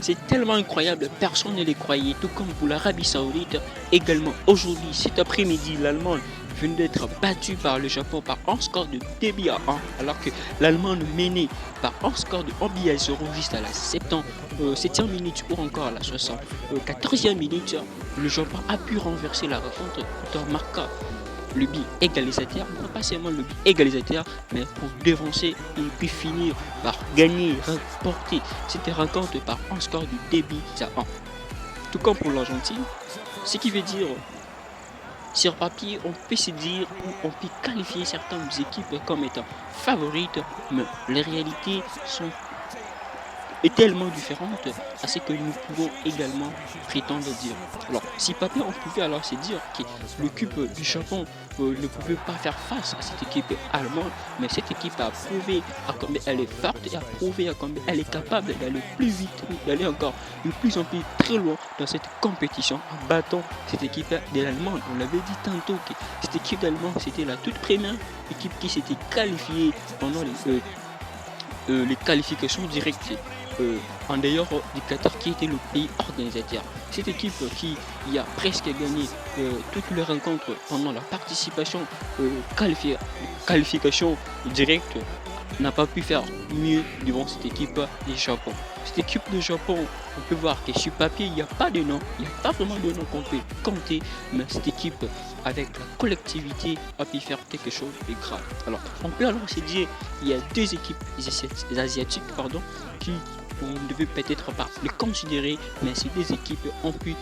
C'est tellement incroyable, personne ne les croyait, tout comme pour l'Arabie Saoudite. Également, aujourd'hui, cet après-midi, l'Allemagne vient d'être battue par le Japon par un score de 2 buts à 1, alors que l'Allemagne menait par un score de 1 but à 0 juste à la 7e minute ou encore à la 74e minute. Le Japon a pu renverser la rencontre tout en marquant le but égalisateur, non pas seulement le but égalisateur, mais pour devancer et puis finir par gagner, remporter cette rencontre par un score de 2 buts à 1. Tout comme pour l'Argentine, ce qui veut dire, sur papier, on peut se dire ou on peut qualifier certaines équipes comme étant favorites, mais les réalités sont est tellement différente à ce que nous pouvons également prétendre dire. Alors, si papier, on pouvait alors se dire que l'équipe du Japon ne pouvait pas faire face à cette équipe allemande, mais cette équipe a prouvé à combien elle est forte et a prouvé à combien elle est capable d'aller plus vite, d'aller encore de plus en plus très loin dans cette compétition en battant cette équipe de l'Allemagne. On l'avait dit tantôt que cette équipe d'Allemagne, c'était la toute première équipe qui s'était qualifiée pendant les qualifications directes en dehors du Qatar qui était le pays organisateur. Cette équipe qui a presque gagné toutes les rencontres pendant la participation qualification directe n'a pas pu faire mieux devant cette équipe du Japon. Cette équipe de Japon, on peut voir que sur papier, il n'y a pas de nom, il n'y a pas vraiment de nom qu'on peut compter, mais cette équipe, avec la collectivité, a pu faire quelque chose de grave. Alors, on peut alors se dire, il y a deux équipes asiatiques qui on ne devait peut-être pas les considérer, mais ces deux équipes ont pu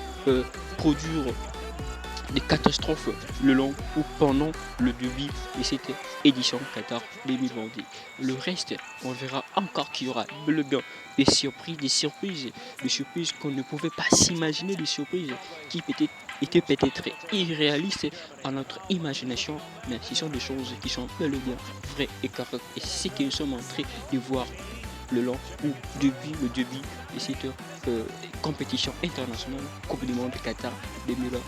produire des catastrophes le long ou pendant le début de cette édition Qatar 2022. Le reste, on verra encore qu'il y aura bel et bien des surprises qu'on ne pouvait pas s'imaginer, des surprises qui peut-être étaient peut-être irréalistes à notre imagination, mais ce sont des choses qui sont bel et bien vraies et correctes. Et c'est ce que nous sommes en train de voir le long ou le début de cette compétition internationale Coupe du Monde Qatar 2022.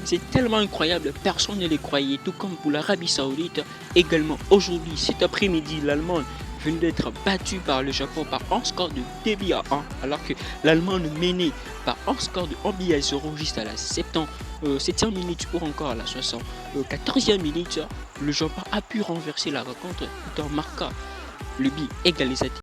C'est tellement incroyable, personne ne les croyait, tout comme pour l'Arabie Saoudite. Également, aujourd'hui, cet après-midi, l'Allemagne vient d'être battue par le Japon par un score de 2 buts à 1, alors que l'Allemagne menait par un score de 1 but à 0 juste à la 7e minute ou encore à la 74e minute. Le Japon a pu renverser la rencontre tout en marquant le but égalisateur.